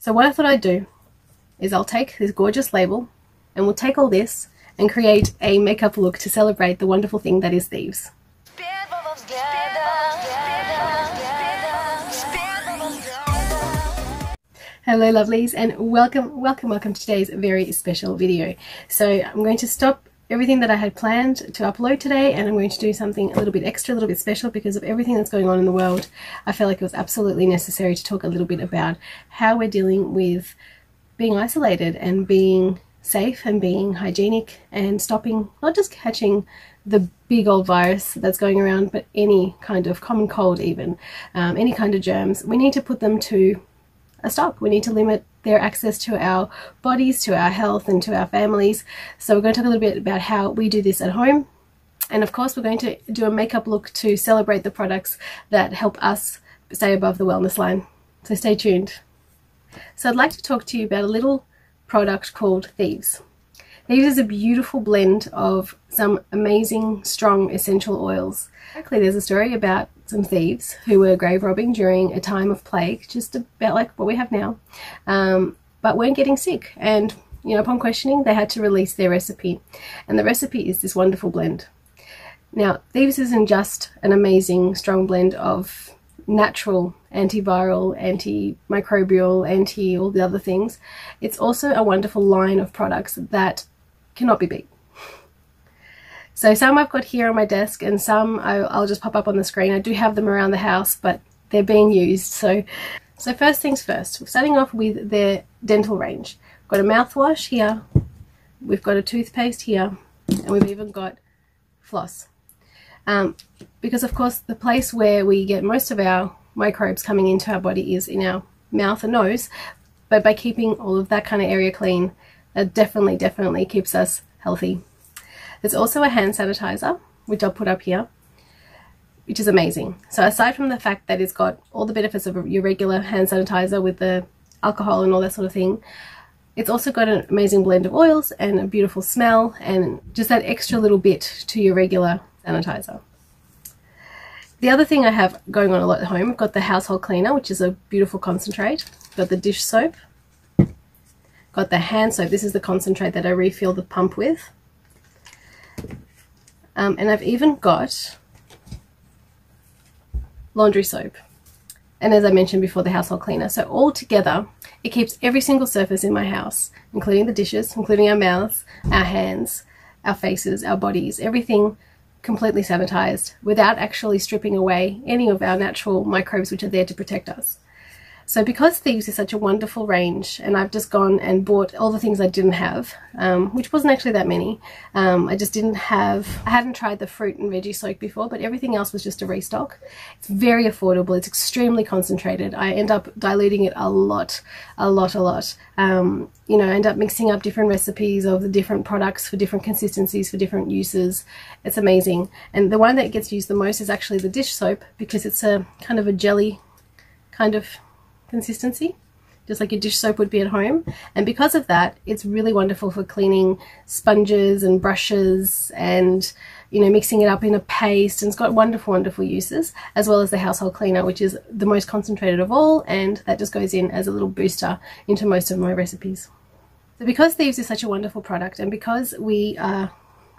So what I thought I'd do is I'll take this gorgeous label and we'll take all this and create a makeup look to celebrate the wonderful thing that is Thieves. Hello lovelies, and welcome to today's very special video. So I'm going to stop everything that I had planned to upload today, and I'm going to do something a little bit extra, a little bit special because of everything that's going on in the world. I felt like it was absolutely necessary to talk a little bit about how we're dealing with being isolated and being safe and being hygienic and stopping not just catching the big old virus that's going around, but any kind of common cold, even any kind of germs. We need to put them to a stop. We need to limit their access to our bodies, to our health, and to our families. So we're going to talk a little bit about how we do this at home. And of course, we're going to do a makeup look to celebrate the products that help us stay above the wellness line. So stay tuned. So I'd like to talk to you about a little product called Thieves. Thieves is a beautiful blend of some amazing, strong essential oils. Actually, there's a story about some thieves who were grave robbing during a time of plague, just about like what we have now, but weren't getting sick. And upon questioning, they had to release their recipe, and the recipe is this wonderful blend. Now, Thieves isn't just an amazing, strong blend of natural antiviral, antimicrobial, anti all the other things. It's also a wonderful line of products that cannot be beat. So some I've got here on my desk, and some I'll just pop up on the screen. I do have them around the house, but they're being used. So first things first, we're starting off with their dental range. We've got a mouthwash here, we've got a toothpaste here, and we've even got floss. Because of course the place where we get most of our microbes coming into our body is in our mouth and nose, but by keeping all of that kind of area clean, that definitely keeps us healthy. There's also a hand sanitizer, which I'll put up here, which is amazing. So aside from the fact that it's got all the benefits of your regular hand sanitizer with the alcohol and all that sort of thing, it's also got an amazing blend of oils and a beautiful smell and just that extra little bit to your regular sanitizer. The other thing I have going on a lot at home, I've got the household cleaner, which is a beautiful concentrate. Got the dish soap, got the hand soap. This is the concentrate that I refill the pump with. And I've even got laundry soap, and as I mentioned before, the household cleaner. So all together, it keeps every single surface in my house, including the dishes, including our mouths, our hands, our faces, our bodies, everything completely sanitized without actually stripping away any of our natural microbes which are there to protect us. So because Thieves is such a wonderful range, and I've just gone and bought all the things I didn't have, which wasn't actually that many. I hadn't tried the fruit and veggie soak before, but everything else was just a restock. It's very affordable. It's extremely concentrated. I end up diluting it a lot. I end up mixing up different recipes of the different products for different consistencies, for different uses. It's amazing. And the one that gets used the most is actually the dish soap, because it's a kind of a jelly kind of consistency, just like your dish soap would be at home. And because of that, it's really wonderful for cleaning sponges and brushes and mixing it up in a paste, and it's got wonderful uses, as well as the household cleaner, which is the most concentrated of all, and that just goes in as a little booster into most of my recipes. So because Thieves is such a wonderful product, and because we are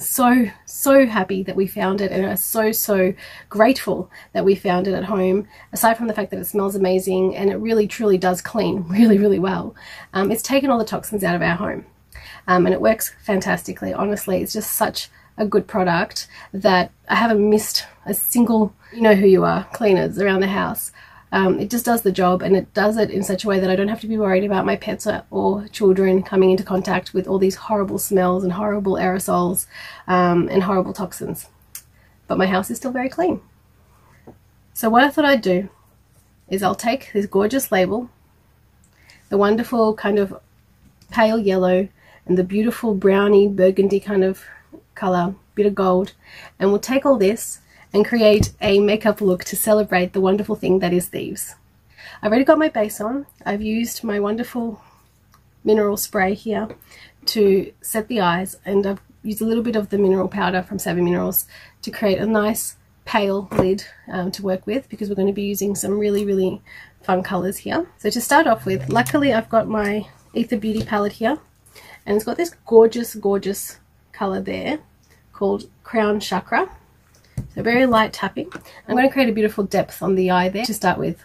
so happy that we found it, and are so grateful that we found it at home, aside from the fact that it smells amazing and it really truly does clean really well, it's taken all the toxins out of our home, and it works fantastically. Honestly, it's just such a good product that I haven't missed a single who you are cleaners around the house. It just does the job, and it does it in such a way that I don't have to be worried about my pets or children coming into contact with all these horrible smells and horrible aerosols and horrible toxins. But my house is still very clean. So what I thought I'd do is I'll take this gorgeous label, the wonderful kind of pale yellow and the beautiful browny burgundy kind of color, bit of gold, and we'll take all this and create a makeup look to celebrate the wonderful thing that is Thieves. I've already got my base on. I've used my wonderful mineral spray here to set the eyes, and I've used a little bit of the mineral powder from Savvy Minerals to create a nice pale lid to work with, because we're going to be using some really fun colors here. So to start off with, luckily I've got my Ether Beauty palette here, and it's got this gorgeous color there called Crown Chakra. So very light tapping. I'm going to create a beautiful depth on the eye there to start with.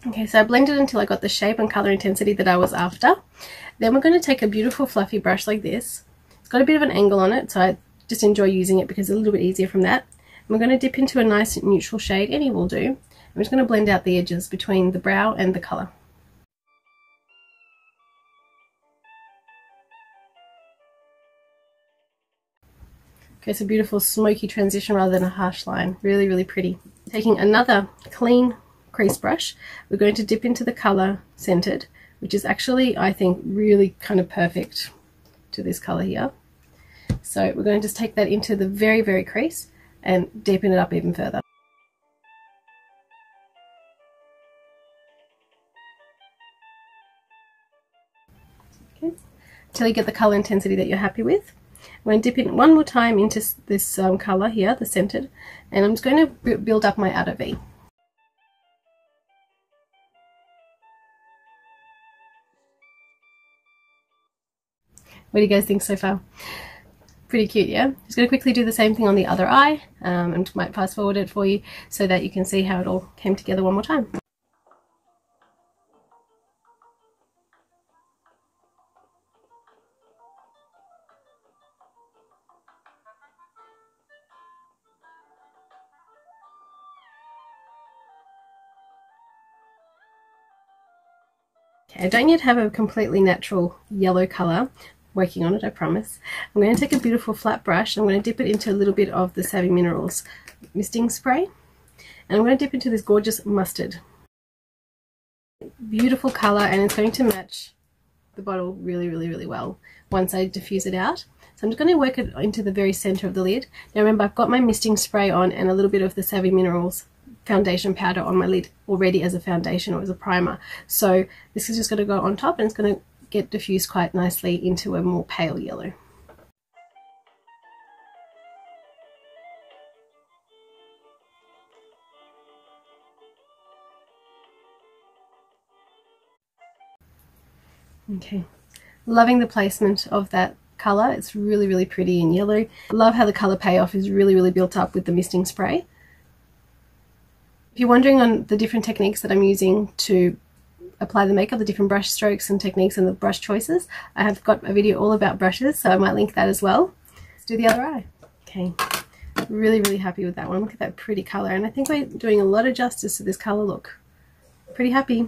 Okay, so I blended until I got the shape and color intensity that I was after. Then we're going to take a beautiful fluffy brush like this. It's got a bit of an angle on it, so I just enjoy using it because it's a little bit easier from that. And we're going to dip into a nice neutral shade, any will do. I'm just going to blend out the edges between the brow and the color. Okay, so beautiful smoky transition rather than a harsh line. Really pretty. Taking another clean crease brush, we're going to dip into the color Scented, which is actually, I think, really kind of perfect to this color here. So we're going to just take that into the very crease and deepen it up even further. Okay, until you get the color intensity that you're happy with. I'm going to dip in one more time into this color here, the Scented, and I'm just going to build up my outer V. What do you guys think so far? Pretty cute, yeah? Just going to quickly do the same thing on the other eye, and might fast forward it for you so that you can see how it all came together one more time. Okay, I don't yet have a completely natural yellow color. Working on it, I promise. I'm going to take a beautiful flat brush. I'm going to dip it into a little bit of the Savvy Minerals misting spray, and I'm going to dip into this gorgeous mustard. Beautiful color, and it's going to match the bottle really well once I diffuse it out. So I'm just going to work it into the very center of the lid. Now remember, I've got my misting spray on and a little bit of the Savvy Minerals foundation powder on my lid already as a foundation or as a primer. So this is just going to go on top, and it's going to get diffused quite nicely into a more pale yellow. Okay, loving the placement of that color. It's really pretty in yellow. Love how the color payoff is really built up with the misting spray. If you're wondering on the different techniques that I'm using to apply the makeup, the different brush strokes and techniques and the brush choices, I have got a video all about brushes, so I might link that as well. Let's do the other eye. Okay, really happy with that one. Look at that pretty color, and I think we're doing a lot of justice to this color look. Pretty happy.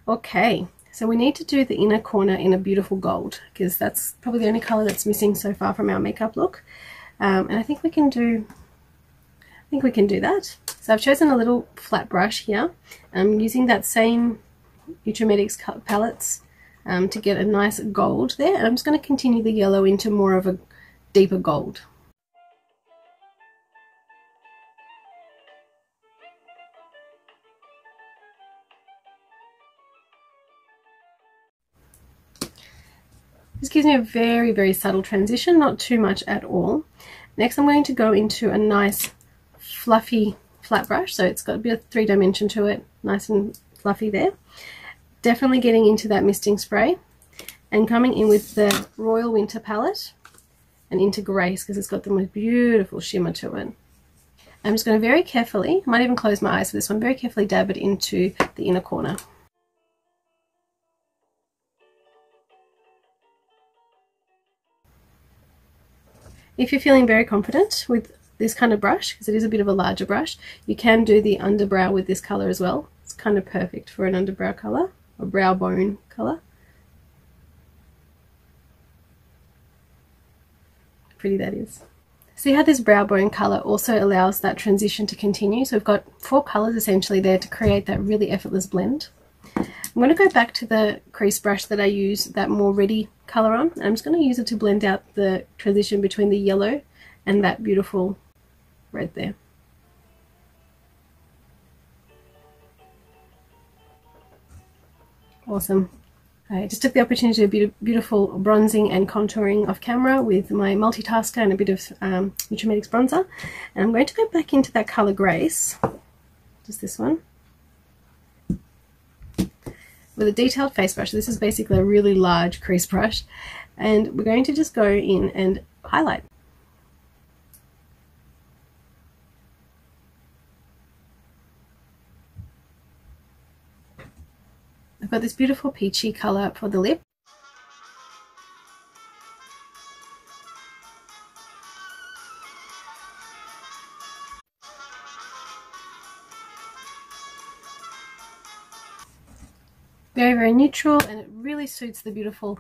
Okay, so we need to do the inner corner in a beautiful gold, because that's probably the only color that's missing so far from our makeup look. And I think we can do that. So I've chosen a little flat brush here, and I'm using that same Nutrimetics palettes to get a nice gold there, and I'm just going to continue the yellow into more of a deeper gold. This gives me a very subtle transition, not too much at all. Next I'm going to go into a nice fluffy flat brush, so it's got a bit of 3-dimension to it, nice and fluffy there. Definitely getting into that misting spray and coming in with the Royal Winter palette and into Grace, because it's got the most beautiful shimmer to it. I'm just going to very carefully, I might even close my eyes for this one, very carefully dab it into the inner corner. If you're feeling very confident with this kind of brush, because it is a bit of a larger brush, you can do the underbrow with this color as well. It's kind of perfect for an underbrow color, or brow bone color. Pretty that is. See how this brow bone color also allows that transition to continue. So we've got 4 colors essentially there to create that really effortless blend. I'm going to go back to the crease brush that I used that more reddy color on, and I'm just going to use it to blend out the transition between the yellow and that beautiful red there. Awesome. I just took the opportunity to do beautiful bronzing and contouring off camera with my multitasker and a bit of Nutrimetics bronzer. And I'm going to go back into that colour Grace, just this one, with a detailed face brush. This is basically a really large crease brush, and we're going to just go in and highlight. I've got this beautiful peachy colour for the lip. Very, very neutral, and it really suits the beautiful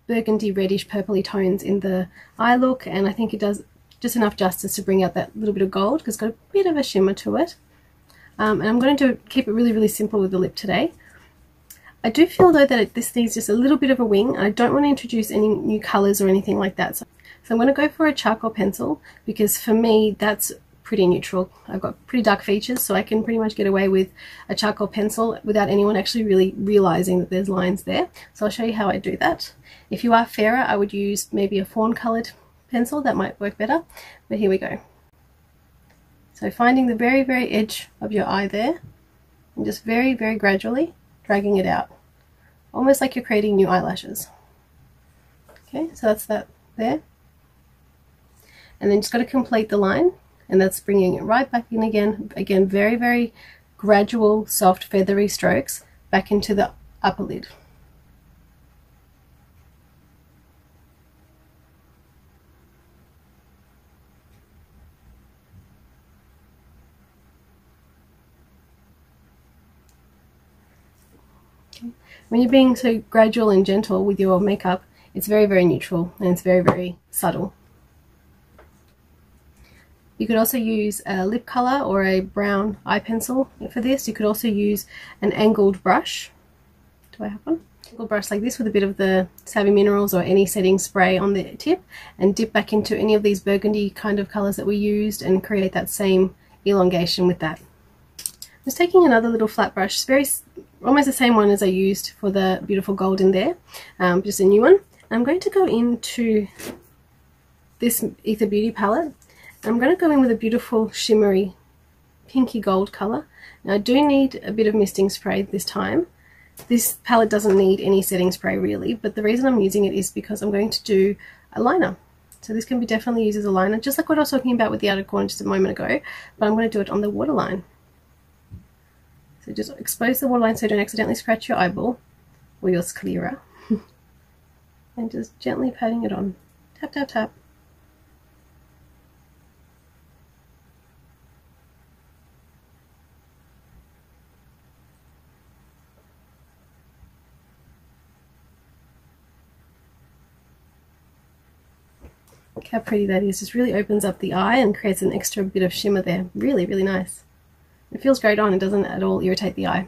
burgundy reddish purpley tones in the eye look, and I think it does just enough justice to bring out that little bit of gold because it's got a bit of a shimmer to it. And I'm going to keep it really, really simple with the lip today. I do feel though that this needs just a little bit of a wing. I don't want to introduce any new colours or anything like that. So I'm going to go for a charcoal pencil because for me that's pretty neutral. I've got pretty dark features, so I can pretty much get away with a charcoal pencil without anyone actually really realising that there's lines there. So I'll show you how I do that. If you are fairer, I would use maybe a fawn coloured pencil. That might work better. But here we go. So finding the very, very edge of your eye there and just very, very gradually dragging it out. Almost like you're creating new eyelashes. Okay, so that's that there. And then just got to complete the line, and that's bringing it right back in again. Again, very, very gradual, soft, feathery strokes back into the upper lid. When you're being so gradual and gentle with your makeup, it's very, very neutral and it's very, very subtle. You could also use a lip color or a brown eye pencil for this. You could also use an angled brush. Do I have one? Angled brush like this with a bit of the Savvy Minerals or any setting spray on the tip, and dip back into any of these burgundy kind of colors that we used and create that same elongation with that. I'm just taking another little flat brush, almost the same one as I used for the beautiful gold in there, just a new one. I'm going to go into this Ether Beauty palette. I'm going to go in with a beautiful shimmery pinky gold color. Now I do need a bit of misting spray this time. This palette doesn't need any setting spray really, but the reason I'm using it is because I'm going to do a liner. So this can be definitely used as a liner, just like what I was talking about with the outer corner just a moment ago, but I'm going to do it on the waterline. So just expose the waterline so you don't accidentally scratch your eyeball or your sclera. And just gently patting it on. Tap, tap, tap. Look how pretty that is. Just really opens up the eye and creates an extra bit of shimmer there. Really, really nice. It feels great on. It doesn't at all irritate the eye.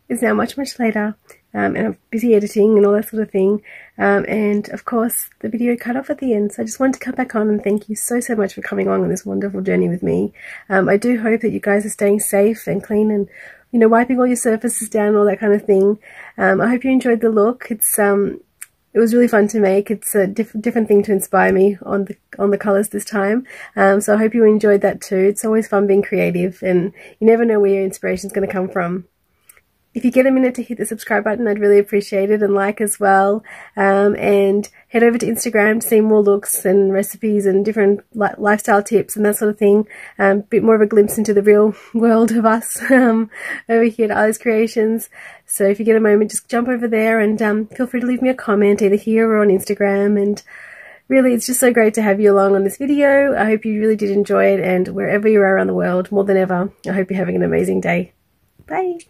It's now much, much later, and I'm busy editing and all that sort of thing. And of course, the video cut off at the end. So I just wanted to come back on and thank you so, so much for coming on this wonderful journey with me. I do hope that you guys are staying safe and clean and, you know, wiping all your surfaces down and all that kind of thing. I hope you enjoyed the look. It was really fun to make. It's a different thing to inspire me on the colours this time. So I hope you enjoyed that too. It's always fun being creative, and you never know where your inspiration is going to come from. If you get a minute to hit the subscribe button, I'd really appreciate it, and like as well. And head over to Instagram to see more looks and recipes and different lifestyle tips and that sort of thing. A bit more of a glimpse into the real world of us over here at Alya's Creations. So if you get a moment, just jump over there and feel free to leave me a comment either here or on Instagram. And really, it's just so great to have you along on this video. I hope you really did enjoy it, and wherever you are around the world, more than ever, I hope you're having an amazing day. Bye!